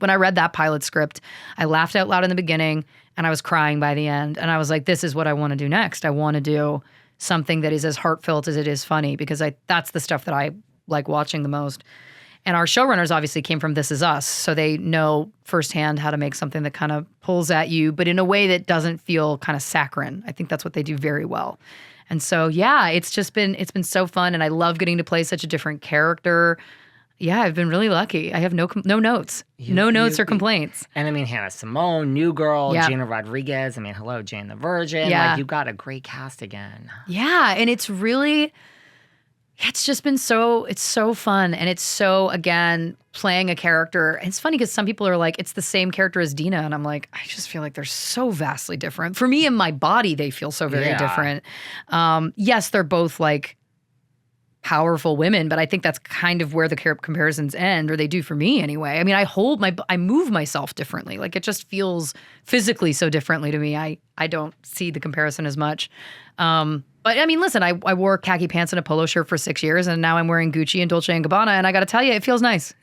When I read that pilot script, I laughed out loud in the beginning and I was crying by the end. And I was like, this is what I want to do next. I want to do something that is as heartfelt as it is funny because that's the stuff that I like watching the most. And our showrunners obviously came from This Is Us, so they know firsthand how to make something that kind of pulls at you, but in a way that doesn't feel kind of saccharine. I think that's what they do very well. And so, yeah, it's been so fun, and I love getting to play such a different character. Yeah, I've been really lucky. I have no notes. No notes or complaints. And I mean, Hannah Simone, New Girl, Yeah. Gina Rodriguez. I mean, hello, Jane the Virgin. Yeah. Like, you got a great cast again. Yeah, and it's just been it's so fun. And it's so, again, playing a character. And it's funny because some people are like, it's the same character as Dina. And I'm like, I just feel like they're so vastly different. For me, in my body, they feel so very different. Yes, they're both like powerful women, but I think that's kind of where the comparisons end, or they do for me anyway. I mean, I move myself differently. Like, it just feels physically so differently to me. I don't see the comparison as much. But I mean, listen, I wore khaki pants and a polo shirt for 6 years, and now I'm wearing Gucci and Dolce & Gabbana, and I got to tell you, it feels nice.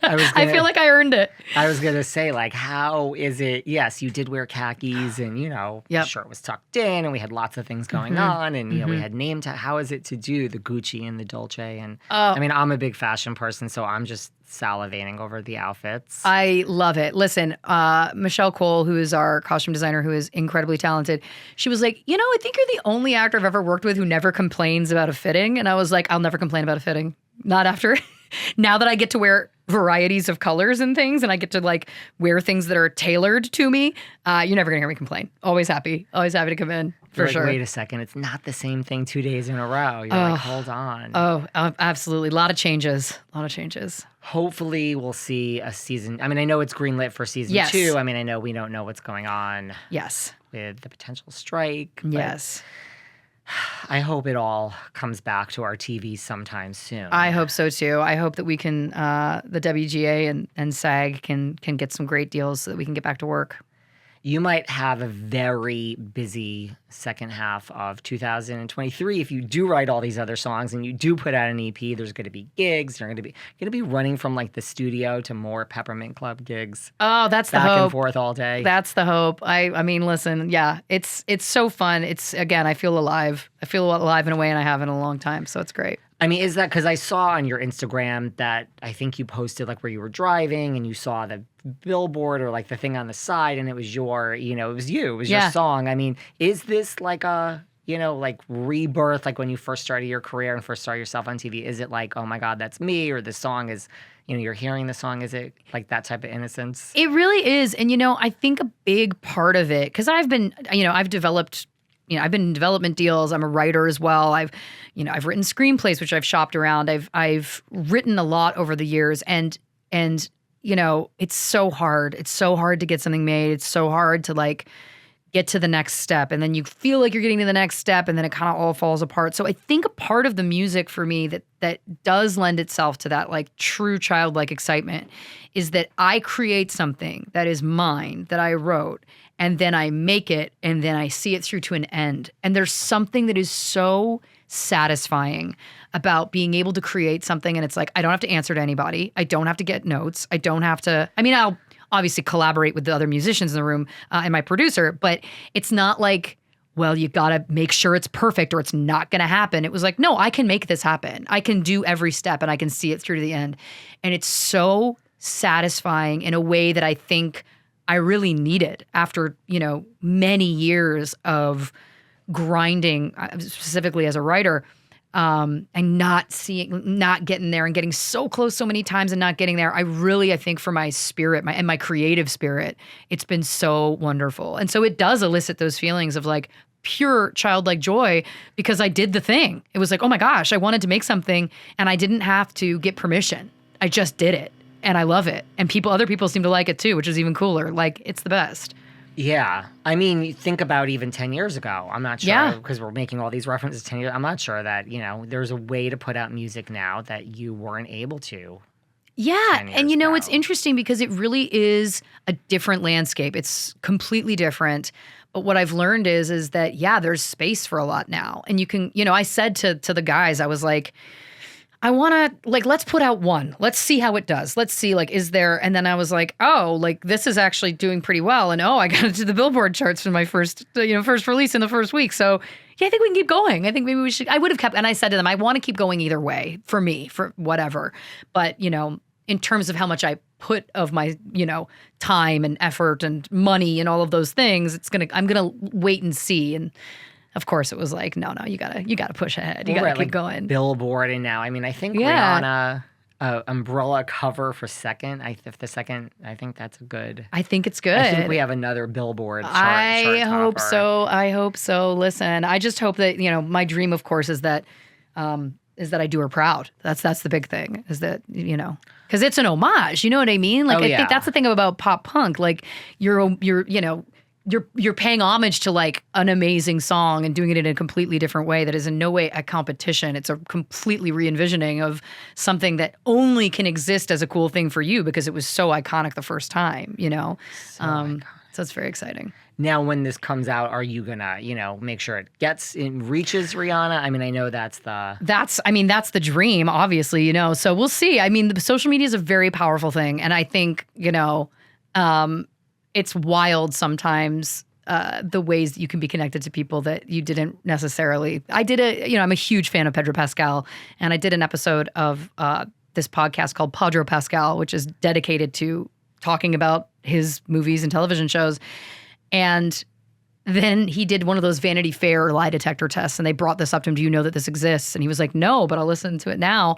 I feel like I earned it. I was going to say, like, how is it? Yes, you did wear khakis, and, the shirt was tucked in, and we had lots of things going on, and, we had name tag. How is it to do the Gucci and the Dolce? And I mean, I'm a big fashion person, so I'm just salivating over the outfits. I love it. Listen, Michelle Cole, who is our costume designer, who is incredibly talented, she was like, I think you're the only actor I've ever worked with who never complains about a fitting. And I was like, I'll never complain about a fitting. Not after. Now that I get to wear varieties of colors and things, and I get to like wear things that are tailored to me, you're never gonna hear me complain. Always happy to come in. For sure. Wait a second, it's not the same thing 2 days in a row. You're like, hold on. Oh, absolutely. A lot of changes. Hopefully we'll see a season. I mean, I know it's greenlit for season 2. I mean, I know we don't know what's going on. Yes. With the potential strike. Yes. I hope it all comes back to our TV sometime soon. I hope so too. I hope that we can, the WGA and SAG can get some great deals so that we can get back to work. You might have a very busy second half of 2023 if you do write all these other songs and you do put out an EP. There's going to be gigs. You're going to be running from like the studio to more Peppermint Club gigs. Oh, that's the hope. Back and forth all day. That's the hope. I mean, listen, yeah, it's so fun. It's, again, I feel alive. I feel alive in a way and I haven't in a long time. So it's great. I mean, is that because I saw on your Instagram that I think you posted like where you were driving and you saw the billboard or like the thing on the side and it was your, it was your song. I mean, is this like a, like rebirth, like when you first started your career and first started yourself on TV? Is it like, oh my God, that's me? Or the song is, you're hearing the song. Is it like that type of innocence? It really is. And, I think a big part of it, because I've been, I've developed I've been in development deals. I'm a writer as well. I've written screenplays, which I've shopped around. I've written a lot over the years, and it's so hard. It's so hard to get something made. It's so hard to like get to the next step, and then you feel like you're getting to the next step, and then it kind of all falls apart. So I think a part of the music for me that does lend itself to that like true childlike excitement is that I create something that is mine, that I wrote, and then I make it, and then I see it through to an end. And there's something that is so satisfying about being able to create something, and it's like, I don't have to answer to anybody. I don't have to get notes. I don't have to, I'll obviously collaborate with the other musicians in the room and my producer, but it's not like, well, you gotta make sure it's perfect or it's not gonna happen. It was like, no, I can make this happen. I can do every step and I can see it through to the end. And it's so satisfying in a way that I think I really needed after, many years of grinding, specifically as a writer, and not getting there and getting so close so many times and not getting there. I think for my spirit, my creative spirit, it's been so wonderful. And so it does elicit those feelings of like pure childlike joy because I did the thing. It was like, oh my gosh, I wanted to make something and I didn't have to get permission. I just did it. And I love it. And other people seem to like it too, which is even cooler. Like, it's the best. Yeah. I mean, you think about even 10 years ago. I'm not sure, because we're making all these references 10 years. I'm not sure that, there's a way to put out music now that you weren't able to. Yeah. And, it's interesting because it really is a different landscape. It's completely different. But what I've learned is that, there's space for a lot now. And you can, I said to the guys, I was like, I want to, like, let's put out one. Let's see how it does. Let's see, like, is there, and then I was like, oh, like, this is actually doing pretty well. And I got into the Billboard charts for my first release in the first week. So yeah, I think we can keep going. I think maybe we should, I would have kept, and I said to them, I want to keep going either way for me, for whatever. But, in terms of how much I put of my, time and effort and money and all of those things, I'm going to wait and see. And of course it was like, no, you gotta push ahead. You gotta keep going. Billboard, and now, I mean, I think Rihanna, umbrella cover for second. I think that's a good. I think it's good. I think we have another Billboard chart I hope topper. so. I hope so. Listen, I just hope that, my dream, of course, is that I do her proud. That's the big thing, is that, because it's an homage. You know what I mean? Like, I think that's the thing about pop punk. Like, you're paying homage to, like, an amazing song and doing it in a completely different way that is in no way a competition. It's a completely re-envisioning of something that only can exist as a cool thing for you because it was so iconic the first time, So it's very exciting. Now, when this comes out, are you gonna, make sure it reaches Rihanna? I mean, I know that's the dream, obviously, So we'll see. I mean, the social media is a very powerful thing, and I think, it's wild sometimes, the ways that you can be connected to people that you didn't necessarily. I'm a huge fan of Pedro Pascal, and I did an episode of this podcast called Padro Pascal, which is dedicated to talking about his movies and television shows. And then he did one of those Vanity Fair lie detector tests, and they brought this up to him. Do you know that this exists? And he was like, no, but I'll listen to it now.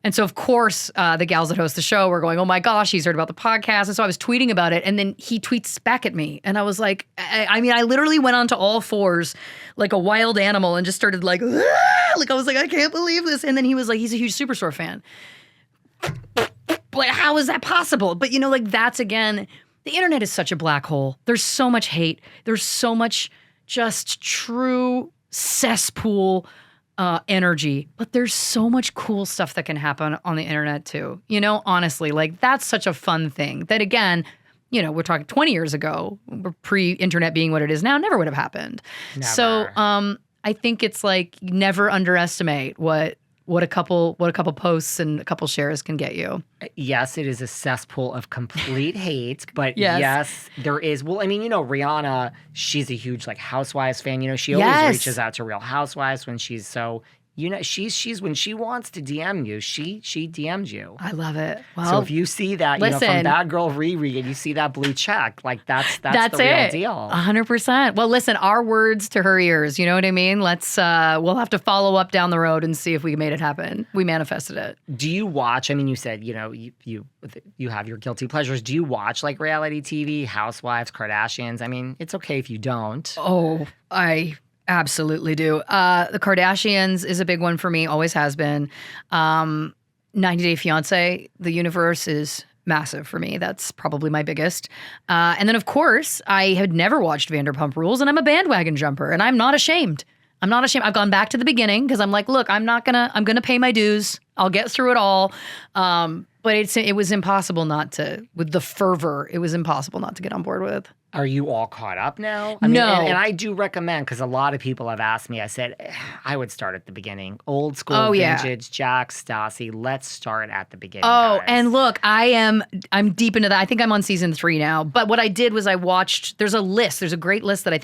And so, of course, the gals that host the show were going, oh my gosh, he's heard about the podcast. And so I was tweeting about it. And then he tweets back at me. And I was like, I literally went onto all fours like a wild animal and just started like, ah! Like, I was like, I can't believe this. And then he was like, he's a huge Superstore fan. Like, how is that possible? But, that's, again, the internet is such a black hole. There's so much hate. There's so much just true cesspool energy, but there's so much cool stuff that can happen on the internet too. Honestly, like, that's such a fun thing that, again, we're talking 20 years ago, pre-internet being what it is now, never would have happened. Never. So I think it's like, never underestimate what a couple posts and a couple shares can get you. Yes, it is a cesspool of complete hate, but yes, there is. Well, I mean, Rihanna, she's a huge, like, Housewives fan. She always reaches out to Real Housewives when she's so, she's when she wants to DM you, she DMs you. I love it. Well, so if you see that, from Bad Girl Riri, and you see that blue check, like, that's the real deal. 100%. Well, listen, our words to her ears. You know what I mean? Let's we'll have to follow up down the road and see if we made it happen. We manifested it. Do you watch? I mean, you said you have your guilty pleasures. Do you watch, like, reality TV, Housewives, Kardashians? I mean, it's okay if you don't. Oh, I absolutely do. The Kardashians is a big one for me, always has been. 90 Day Fiancé, the universe is massive for me. That's probably my biggest. And then, of course, I had never watched Vanderpump Rules, and I'm a bandwagon jumper, and I'm not ashamed. I've gone back to the beginning because I'm like, look, I'm gonna pay my dues. I'll get through it all. But it was impossible not to, with the fervor, it was impossible not to get on board with. Are you all caught up now? I mean, no. And I do recommend, because a lot of people have asked me, I said, I would start at the beginning. Old school, vintage, Jack, Stassi. Let's start at the beginning, guys. And look, I'm deep into that. I think I'm on season 3 now. But what I did was I watched, there's a great list that I think